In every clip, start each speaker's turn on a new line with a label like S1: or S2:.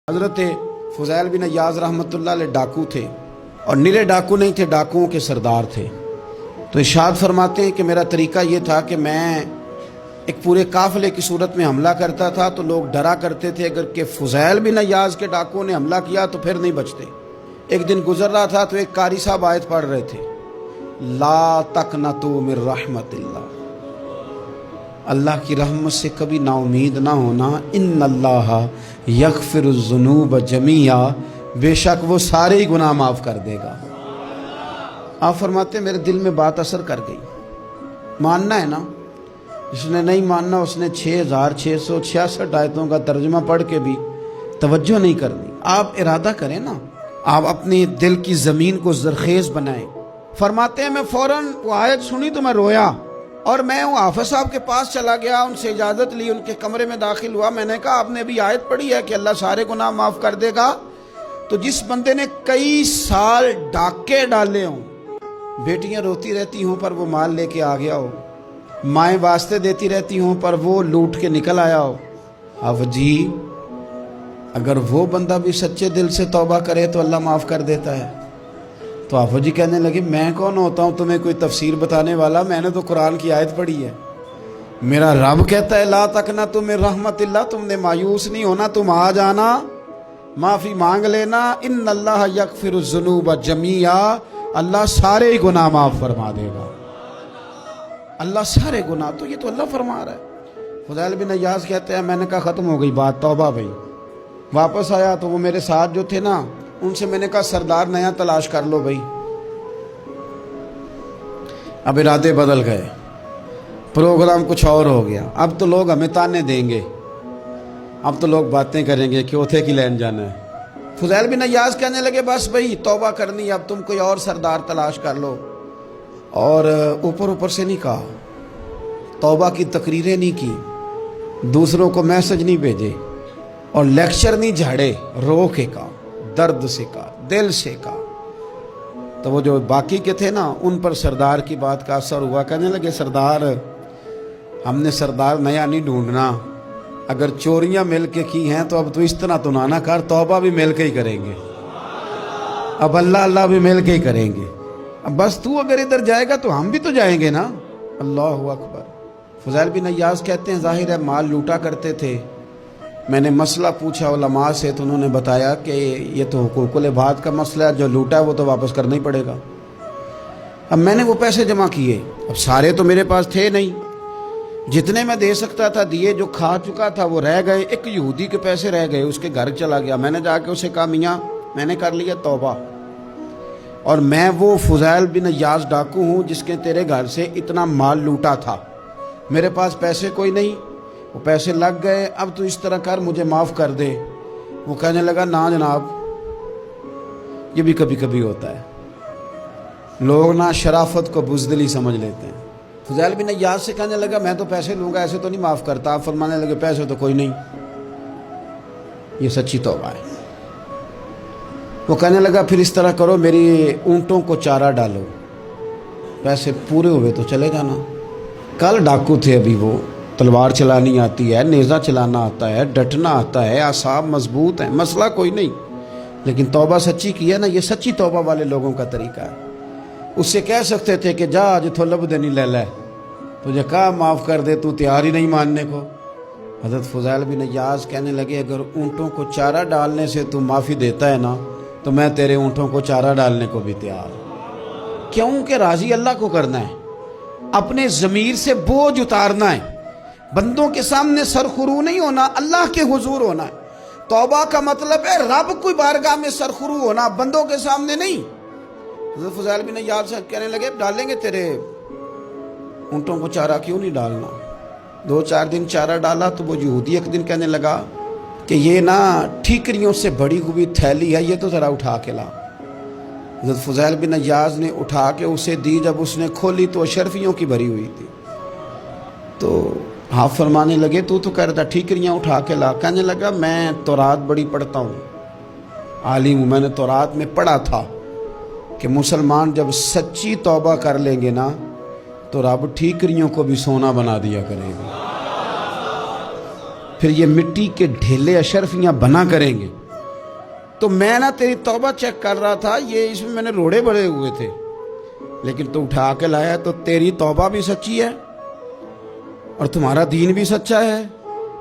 S1: حضرت فضیل بن عیاض رحمۃ اللہ علیہ ڈاکو تھے، اور نرے ڈاکو نہیں تھے، ڈاکوؤں کے سردار تھے۔ تو ارشاد فرماتے ہیں کہ میرا طریقہ یہ تھا کہ میں ایک پورے قافلے کی صورت میں حملہ کرتا تھا تو لوگ ڈرا کرتے تھے اگر کہ فضیل بن عیاض کے ڈاکوؤں نے حملہ کیا تو پھر نہیں بچتے۔ ایک دن گزر رہا تھا تو ایک قاری صاحب آیت پڑھ رہے تھے، لا تقنطوا من رحمت اللہ، اللہ کی رحمت سے کبھی نا امید نہ ہونا، ان اللہ یغفر الذنوب جمیعا، بے شک وہ سارے ہی گناہ معاف کر دے گا۔ آپ فرماتے ہیں میرے دل میں بات اثر کر گئی، ماننا ہے نا۔ جس نے نہیں ماننا اس نے 6666 آیتوں کا ترجمہ پڑھ کے بھی توجہ نہیں کرنی۔ آپ ارادہ کریں نا، آپ اپنی دل کی زمین کو زرخیز بنائیں۔ فرماتے ہیں میں فوراً وہ آیت سنی تو میں رویا، اور میں وہ حافظ صاحب کے پاس چلا گیا، ان سے اجازت لی، ان کے کمرے میں داخل ہوا۔ میں نے کہا آپ نے ابھی آیت پڑھی ہے کہ اللہ سارے گناہ معاف کر دے گا؟ تو جس بندے نے کئی سال ڈاکے ڈالے ہوں، بیٹیاں روتی رہتی ہوں پر وہ مال لے کے آ گیا ہو، مائیں واسطے دیتی رہتی ہوں پر وہ لوٹ کے نکل آیا ہو، اب جی اگر وہ بندہ بھی سچے دل سے توبہ کرے تو اللہ معاف کر دیتا ہے۔ تو آفو جی کہنے لگے میں کون ہوتا ہوں تمہیں کوئی تفسیر بتانے والا، میں نے تو قرآن کی آیت پڑھی ہے، میرا رب کہتا ہے لا تقنطوا من رحمت اللہ، تم نے مایوس نہیں ہونا، تم آ جانا، معافی مانگ لینا، ان اللہ یغفر الذنوب جمیعا، اللہ سارے ہی گناہ معاف فرما دے گا، اللہ سارے گناہ۔ تو یہ تو اللہ فرما رہا ہے۔ فضیل بن عیاض کہتے ہیں میں نے کہا ختم ہو گئی بات، توبہ بھائی۔ واپس آیا تو وہ میرے ساتھ جو تھے نا ان سے میں نے کہا سردار نیا تلاش کر لو بھائی۔ اب ارادے بدل گئے، پروگرام کچھ اور ہو گیا۔ اب تو لوگ ہمیں تانے دیں گے، اب تو لوگ باتیں کریں گے کہ اوتھے کی لین جانا ہے۔ فضیل بن عیاض کہنے لگے بس بھائی توبہ کرنی، اب تم کوئی اور سردار تلاش کر لو۔ اور اوپر سے نہیں کہا، توبہ کی تقریریں نہیں کی، دوسروں کو میسج نہیں بھیجے، اور لیکچر نہیں جھاڑے، رو کے کہا، درد سے کہا، دل سے کہا۔ تو وہ جو باقی کے تھے نا ان پر سردار کی بات کا اثر ہوا، کہنے لگے سردار ہم نے سردار نیا نہیں ڈھونڈنا، اگر چوریاں مل کے کی ہیں تو اب تو اس طرح تو نہ کر، توبہ بھی مل کے ہی کریں گے، اب اللہ بھی مل کے ہی کریں گے، اب بس تو اگر ادھر جائے گا تو ہم بھی تو جائیں گے نا۔ اللہ اکبر۔ فضیل بن عیاض کہتے ہیں ظاہر ہے مال لوٹا کرتے تھے، میں نے مسئلہ پوچھا علماء سے تو انہوں نے بتایا کہ یہ تو حقوق العباد کا مسئلہ ہے، جو لوٹا ہے وہ تو واپس کرنا ہی پڑے گا۔ اب میں نے وہ پیسے جمع کیے، اب سارے تو میرے پاس تھے نہیں، جتنے میں دے سکتا تھا دیے، جو کھا چکا تھا وہ رہ گئے۔ ایک یہودی کے پیسے رہ گئے، اس کے گھر چلا گیا، میں نے جا کے اسے کہا میاں میں نے کر لیا توبہ، اور میں وہ فضیل بن عیاض ڈاکو ہوں جس کے تیرے گھر سے اتنا مال لوٹا تھا، میرے پاس پیسے کوئی نہیں، وہ پیسے لگ گئے، اب تو اس طرح کر مجھے معاف کر دے۔ وہ کہنے لگا نا جناب، یہ بھی کبھی کبھی ہوتا ہے، لوگ نا شرافت کو بزدلی سمجھ لیتے ہیں۔ فضیل بن عیاض سے کہنے لگا میں تو پیسے لوں گا، ایسے تو نہیں معاف کرتا۔ آپ فرمانے لگے پیسے تو کوئی نہیں، یہ سچی توبہ ہے۔ وہ کہنے لگا پھر اس طرح کرو میری اونٹوں کو چارہ ڈالو، پیسے پورے ہوئے تو چلے جانا۔ کل ڈاکو تھے، ابھی وہ تلوار چلانی آتی ہے، نیزہ چلانا آتا ہے، ڈٹنا آتا ہے، اعصاب مضبوط ہیں، مسئلہ کوئی نہیں، لیکن توبہ سچی کی ہے نا، یہ سچی توبہ والے لوگوں کا طریقہ ہے۔ اس سے کہہ سکتے تھے کہ جا جتھو لب دینی لے لے، تجھے کہا معاف کر دے، تو تیار ہی نہیں ماننے کو۔ حضرت فضیل بن عیاض کہنے لگے اگر اونٹوں کو چارہ ڈالنے سے تو معافی دیتا ہے نا تو میں تیرے اونٹوں کو چارہ ڈالنے کو بھی تیار ہوں۔ کیوں کہ راضی اللہ کو کرنا ہے، اپنے ضمیر سے بوجھ اتارنا ہے، بندوں کے سامنے سرخرو نہیں ہونا، اللہ کے حضور ہونا ہے۔ توبہ کا مطلب ہے رب کوئی بارگاہ میں سرخرو ہونا، بندوں کے سامنے نہیں۔ حضرت فضیل بن عیاض سے کہنے لگے ڈالیں گے تیرے اونٹوں کو چارہ، کیوں نہیں ڈالنا۔ 2-4 دن چارہ ڈالا تو وہ یہودی ایک دن کہنے لگا کہ یہ نا ٹھیکریوں سے بڑی ہوئی تھیلی ہے، یہ تو ذرا اٹھا کے لا۔ حضرت فضیل بن عیاض نے اٹھا کے اسے دی، جب اس نے کھولی تو اشرفیوں کی بھری ہوئی تھی۔ تو آپ فرمانے لگے تو کہہ رہا تھا ٹھیکریاں اٹھا کے لا۔ کہنے لگا میں تورات بڑی پڑھتا ہوں، عالم ہوں، میں نے تورات میں پڑھا تھا کہ مسلمان جب سچی توبہ کر لیں گے نا تو رب ٹھیکریوں کو بھی سونا بنا دیا کرے گا، پھر یہ مٹی کے ڈھیلے اشرفیاں بنا کریں گے۔ تو میں نا تیری توبہ چیک کر رہا تھا, یہ اس میں میں نے روڑے بڑے ہوئے تھے, لیکن تو اٹھا کے لایا, تو تیری توبہ بھی سچی ہے اور تمہارا دین بھی سچا ہے.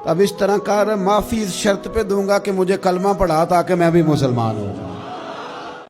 S1: اب اس طرح کر, معافی اس شرط پہ دوں گا کہ مجھے کلمہ پڑھا تاکہ میں بھی مسلمان ہوں.